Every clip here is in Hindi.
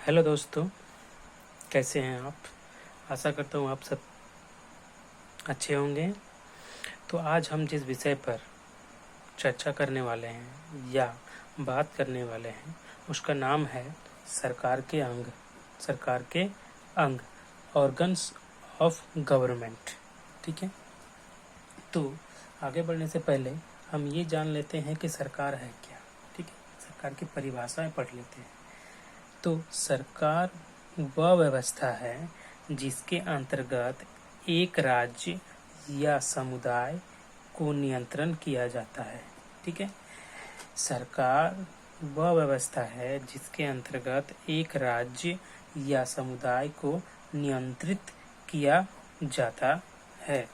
हेलो दोस्तों, कैसे हैं आप। आशा करता हूँ आप सब अच्छे होंगे। तो आज हम जिस विषय पर चर्चा करने वाले हैं या बात करने वाले हैं उसका नाम है सरकार के अंग। सरकार के अंग, ऑर्गन्स ऑफ गवर्नमेंट। ठीक है, तो आगे बढ़ने से पहले हम ये जान लेते हैं कि सरकार है क्या। ठीक है, सरकार की परिभाषाएं पढ़ लेते हैं। तो सरकार वह व्यवस्था है जिसके अंतर्गत एक राज्य या समुदाय को नियंत्रण किया जाता है। ठीक है, सरकार वह व्यवस्था है जिसके अंतर्गत एक राज्य या समुदाय को नियंत्रित किया जाता है।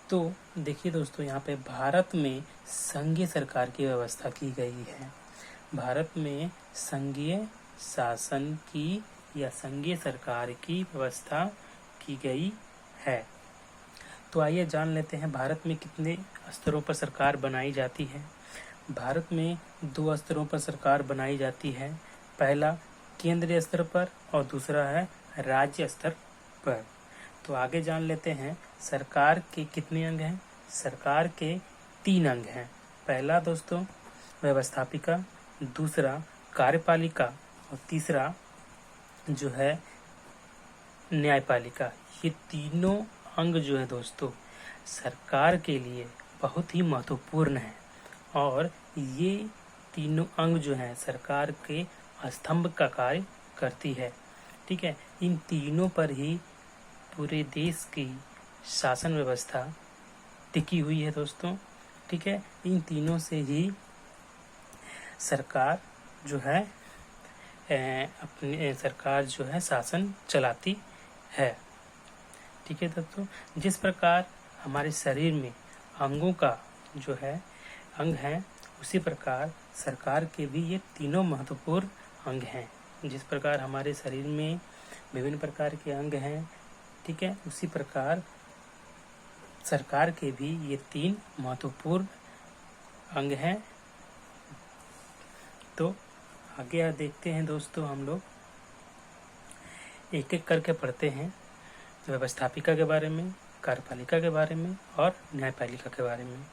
तो देखिए दोस्तों, यहाँ पे भारत में संघीय सरकार की व्यवस्था की गई है। भारत में संघीय शासन की या संघीय सरकार की व्यवस्था की गई है। तो आइए जान लेते हैं भारत में कितने स्तरों पर सरकार बनाई जाती है। भारत में 2 स्तरों पर सरकार बनाई जाती है। पहला केंद्रीय स्तर पर और दूसरा है राज्य स्तर पर। तो आगे जान लेते हैं सरकार के कितने अंग हैं। सरकार के 3 अंग हैं। पहला दोस्तों व्यवस्थापिका, दूसरा कार्यपालिका और तीसरा जो है न्यायपालिका। ये तीनों अंग जो है दोस्तों सरकार के लिए बहुत ही महत्वपूर्ण है और ये तीनों अंग जो है सरकार के स्तंभ का कार्य करती है। ठीक है, इन तीनों पर ही पूरे देश की शासन व्यवस्था टिकी हुई है दोस्तों। ठीक है, इन तीनों से ही सरकार जो है सरकार जो है शासन चलाती है। ठीक है दोस्तों, जिस प्रकार हमारे शरीर में अंगों का जो है अंग है, उसी प्रकार सरकार के भी ये तीनों महत्वपूर्ण अंग हैं। जिस प्रकार हमारे शरीर में विभिन्न प्रकार के अंग हैं, ठीक है, उसी प्रकार सरकार के भी ये 3 महत्वपूर्ण अंग हैं। तो आगे देखते हैं दोस्तों, हम लोग एक एक करके पढ़ते हैं व्यवस्थापिका के बारे में, कार्यपालिका के बारे में और न्यायपालिका के बारे में।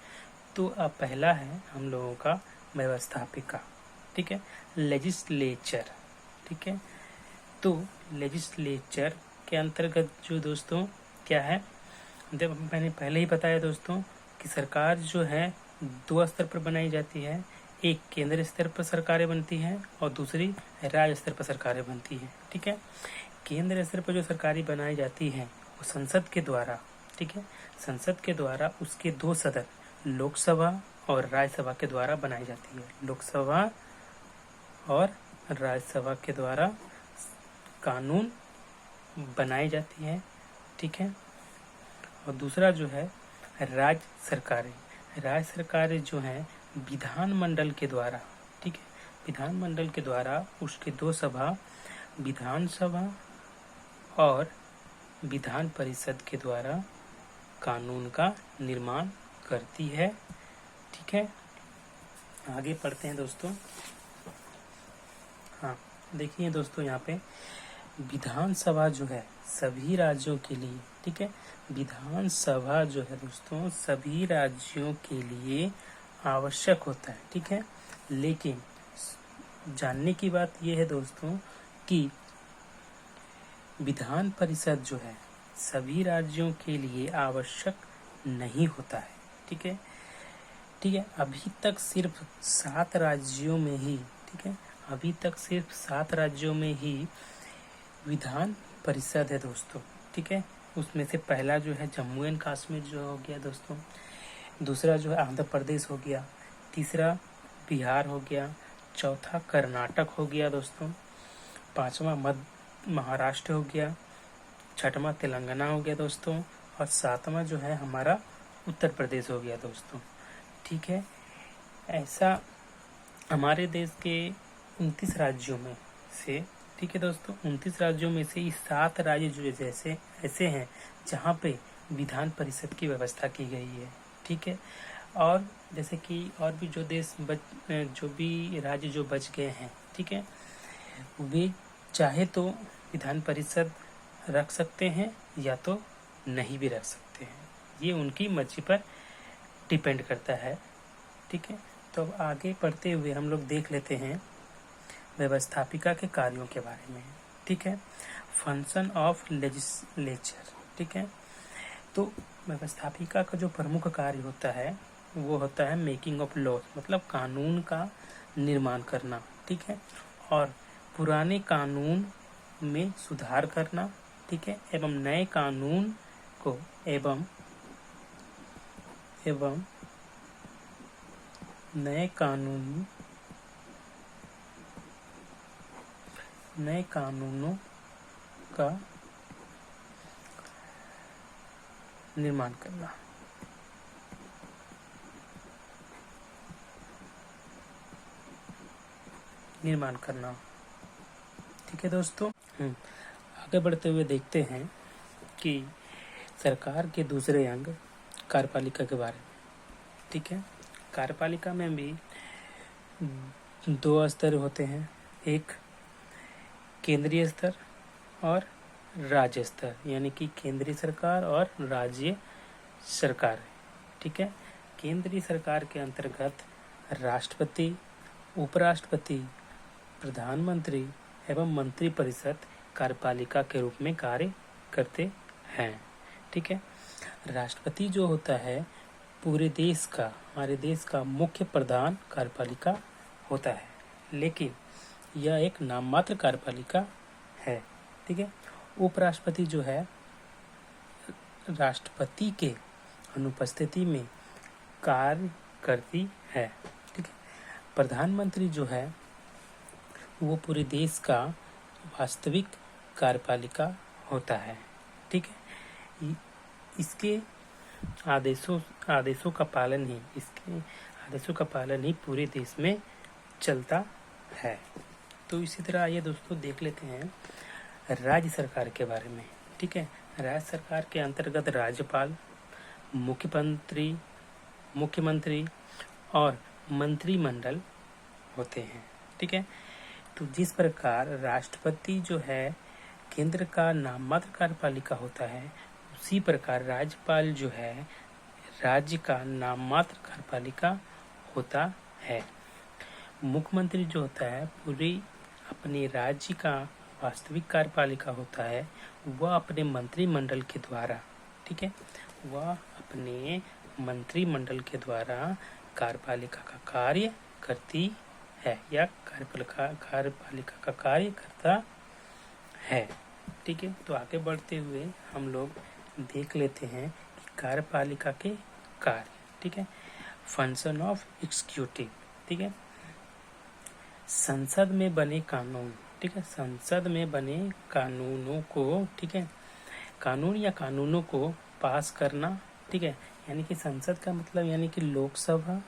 तो अब पहला है हम लोगों का व्यवस्थापिका। ठीक है, लेजिस्लेचर। ठीक है, तो लेजिस्लेचर के अंतर्गत जो दोस्तों क्या है, मैंने पहले ही बताया दोस्तों कि सरकार जो है 2 स्तर पर बनाई जाती है। एक केंद्र स्तर पर सरकारें बनती हैं और दूसरी राज्य स्तर पर सरकारें बनती हैं। ठीक है, केंद्र स्तर पर जो सरकारें बनाई जाती हैं वो संसद के द्वारा, ठीक है, संसद के द्वारा उसके 2 सदन लोकसभा और राज्यसभा के द्वारा बनाई जाती है। लोकसभा और राज्यसभा के द्वारा कानून बनाई जाती है। ठीक है, और दूसरा जो है राज्य सरकारें। राज्य सरकारें जो हैं विधानमंडल के द्वारा, ठीक है, विधानमंडल के द्वारा उसके 2 सभा विधानसभा और विधान परिषद के द्वारा कानून का निर्माण करती है। ठीक है, आगे पढ़ते हैं दोस्तों। हाँ, देखिए दोस्तों, यहाँ पे विधानसभा जो है सभी राज्यों के लिए, ठीक है, विधानसभा जो है दोस्तों सभी राज्यों के लिए आवश्यक होता है। ठीक है, लेकिन जानने की बात यह है दोस्तों कि विधान परिषद जो है सभी राज्यों के लिए आवश्यक नहीं होता है। ठीक है, ठीक है, अभी तक सिर्फ 7 राज्यों में ही, ठीक है, अभी तक सिर्फ 7 राज्यों में ही विधान परिषद है दोस्तों। ठीक है, उसमें से पहला जो है जम्मू एंड कश्मीर जो हो गया दोस्तों, दूसरा जो है आंध्र प्रदेश हो गया, तीसरा बिहार हो गया, चौथा कर्नाटक हो गया दोस्तों, 5वां महाराष्ट्र हो गया, 6वां तेलंगाना हो गया दोस्तों और 7वां जो है हमारा उत्तर प्रदेश हो गया दोस्तों। ठीक है, ऐसा हमारे देश के 29 राज्यों में से, ठीक है दोस्तों, 29 राज्यों में से 7 राज्य जो जैसे ऐसे हैं जहाँ पे विधान परिषद की व्यवस्था की गई है। ठीक है, और जैसे कि और भी जो भी राज्य जो बच गए हैं, ठीक है, वे चाहे तो विधान परिषद रख सकते हैं या तो नहीं भी रख सकते हैं, ये उनकी मर्जी पर डिपेंड करता है। ठीक है, तो अब आगे बढ़ते हुए हम लोग देख लेते हैं व्यवस्थापिका के कार्यों के बारे में। ठीक है, फंक्शन ऑफ लेजिस्लेचर। ठीक है, तो व्यवस्थापिका का जो प्रमुख कार्य होता है वो होता है मेकिंग ऑफ लॉ, मतलब कानून का निर्माण करना। ठीक है, और पुराने कानून में सुधार करना। ठीक है, एवं नए कानून को एवं नए कानूनों का निर्माण करना। ठीक है दोस्तों, आगे बढ़ते हुए देखते हैं कि सरकार के दूसरे अंग कार्यपालिका के बारे में। ठीक है, कार्यपालिका में भी 2 स्तर होते हैं, एक केंद्रीय स्तर और राज्य स्तर, यानी कि केंद्रीय सरकार और राज्य सरकार। ठीक है, केंद्रीय सरकार के अंतर्गत राष्ट्रपति, उपराष्ट्रपति, प्रधानमंत्री एवं मंत्रिपरिषद कार्यपालिका के रूप में कार्य करते हैं। ठीक है, राष्ट्रपति जो होता है पूरे देश का, हमारे देश का मुख्य प्रधान कार्यपालिका होता है, लेकिन यह एक नाम मात्र कार्यपालिका है। ठीक है, उपराष्ट्रपति जो है राष्ट्रपति के अनुपस्थिति में कार्य करती है। ठीक है, प्रधानमंत्री जो है वो पूरे देश का वास्तविक कार्यपालिका होता है। ठीक है, इसके आदेशों का पालन ही पूरे देश में चलता है। तो इसी तरह आइए दोस्तों देख लेते हैं राज्य सरकार के बारे में। ठीक है, राज्य सरकार के अंतर्गत राज्यपाल, मुख्यमंत्री और मंत्रिमंडल होते हैं। ठीक है, तो जिस प्रकार राष्ट्रपति जो है केंद्र का नाम मात्र कार्यपालिका होता है, उसी प्रकार राज्यपाल जो है राज्य का नाम मात्र कार्यपालिका होता है। मुख्यमंत्री जो होता है पूरी अपने राज्य का वास्तविक कार्यपालिका होता है, वह अपने मंत्रिमंडल के द्वारा, ठीक है, वह अपने मंत्रिमंडल के द्वारा कार्यपालिका का कार्य करती है या कार्यपालिका का कार्य करता है। ठीक है, तो आगे बढ़ते हुए हम लोग देख लेते हैं कि कार्यपालिका के कार्य। ठीक है, फंक्शन ऑफ एग्जीक्यूटिव। ठीक है, संसद में बने कानून। ठीक है, संसद में बने कानूनों को, ठीक है, कानून या कानूनों को पास करना। ठीक है, यानी कि संसद का मतलब यानी कि लोकसभा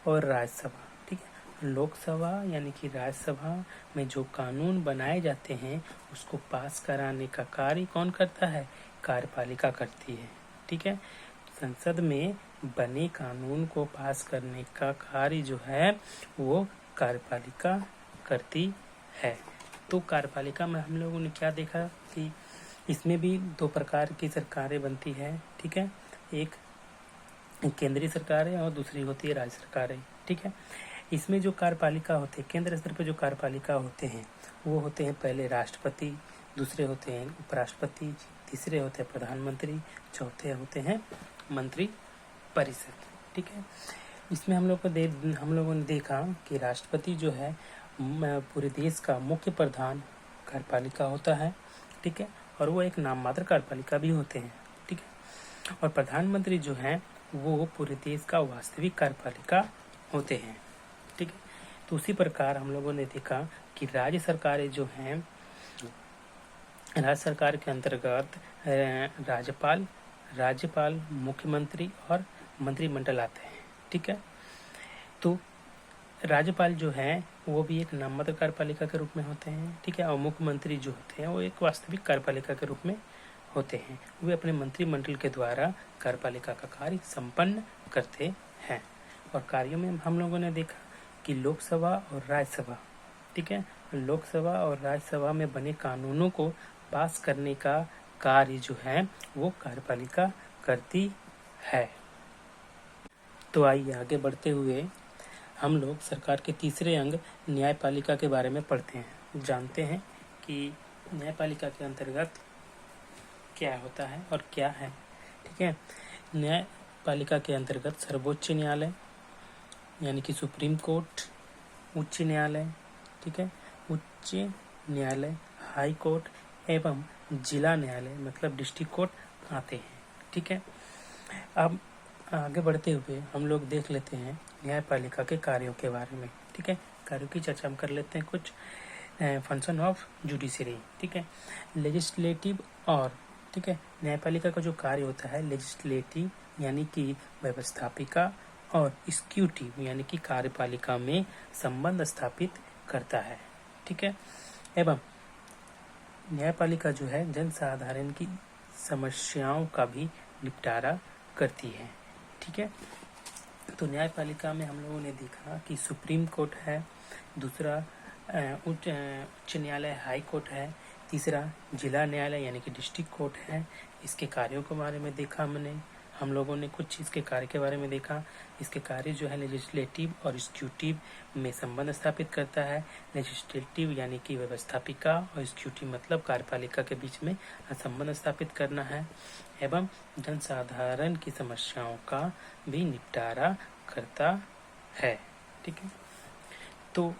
और राज्यसभा। ठीक है, लोकसभा यानी कि राज्यसभा में जो कानून बनाए जाते हैं उसको पास कराने का कार्य कौन करता है? कार्यपालिका करती है। ठीक है, संसद में बने कानून को पास करने का कार्य जो है वो कार्यपालिका करती है। तो कार्यपालिका में हम लोगों ने क्या देखा कि इसमें भी 2 प्रकार की सरकारें बनती है। ठीक है, एक केंद्रीय सरकार है और दूसरी होती है राज्य सरकारें। ठीक है, इसमें जो कार्यपालिका होते हैं, केंद्र स्तर पर जो कार्यपालिका होते हैं वो होते हैं पहले राष्ट्रपति, दूसरे होते हैं उपराष्ट्रपति, तीसरे होते हैं प्रधानमंत्री, चौथे होते हैं मंत्री परिषद। ठीक है, इसमें हम लोगों ने देखा कि राष्ट्रपति जो है पूरे देश का मुख्य प्रधान कार्यपालिका होता है। ठीक है, और वो एक नाम मात्र कार्यपालिका भी होते हैं। ठीक है, और प्रधानमंत्री जो है वो पूरे देश का वास्तविक कार्यपालिका होते हैं। ठीक है, तो उसी प्रकार हम लोगों ने देखा कि राज्य सरकारें जो हैं, राज्य सरकार के अंतर्गत राज्यपाल, मुख्यमंत्री और मंत्रिमंडल आते हैं। ठीक है, तो राज्यपाल जो है वो भी एक नाममात्र कार्यपालिका के रूप में होते हैं। ठीक है, और मुख्यमंत्री जो होते हैं वो एक वास्तविक कार्यपालिका के रूप में होते हैं। वे अपने मंत्रिमंडल के द्वारा कार्यपालिका का कार्य संपन्न करते हैं। और कार्यों में हम लोगों ने देखा कि लोकसभा और राज्यसभा, ठीक है, लोकसभा और राज्यसभा में बने कानूनों को पास करने का कार्य जो है वो कार्यपालिका करती है। तो आइए आगे बढ़ते हुए हम लोग सरकार के तीसरे अंग न्यायपालिका के बारे में पढ़ते हैं, जानते हैं कि न्यायपालिका के अंतर्गत क्या होता है और क्या है। ठीक है, न्यायपालिका के अंतर्गत सर्वोच्च न्यायालय यानी कि सुप्रीम कोर्ट, उच्च न्यायालय, ठीक है, उच्च न्यायालय, हाई कोर्ट एवं जिला न्यायालय मतलब डिस्ट्रिक्ट कोर्ट आते हैं। ठीक है, अब आगे बढ़ते हुए हम लोग देख लेते हैं न्यायपालिका के कार्यों के बारे में। ठीक है, कार्यों की चर्चा हम कर लेते हैं। कुछ फंक्शन ऑफ जुडिशरी। ठीक है, लेजिस्लेटिव और ठीक है, न्यायपालिका का जो कार्य होता है लेजिस्लेटिव यानी कि व्यवस्थापिका और एग्जीक्यूटिव यानी कि कार्यपालिका में संबंध स्थापित करता है। ठीक है, एवं न्यायपालिका जो है जनसाधारण की समस्याओं का भी निपटारा करती है। ठीक है, तो न्यायपालिका में हम लोगों ने देखा कि सुप्रीम कोर्ट है, दूसरा उच्च न्यायालय हाई कोर्ट है, तीसरा जिला न्यायालय यानी कि डिस्ट्रिक्ट कोर्ट है। इसके कार्यों के बारे में देखा हम लोगों ने कुछ इसके कार्य के बारे में देखा। इसके कार्य जो है लेजिस्लेटिव और एग्जीक्यूटिव में संबंध स्थापित करता है। लेजिस्लेटिव यानी कि व्यवस्थापिका और एग्जीक्यूटिव मतलब कार्यपालिका के बीच में संबंध स्थापित करना है एवं जनसाधारण की समस्याओं का भी निपटारा करता है। ठीक है, तो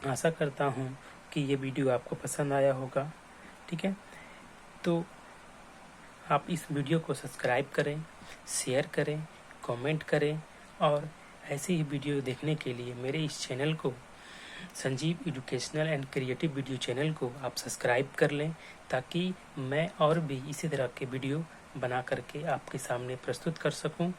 आशा करता हूँ कि ये वीडियो आपको पसंद आया होगा। ठीक है, तो आप इस वीडियो को सब्सक्राइब करें, शेयर करें, कमेंट करें और ऐसे ही वीडियो देखने के लिए मेरे इस चैनल को Sanjeev educational and creative video channel को आप सब्सक्राइब कर लें, ताकि मैं और भी इसी तरह के वीडियो बना करके आपके सामने प्रस्तुत कर सकूं।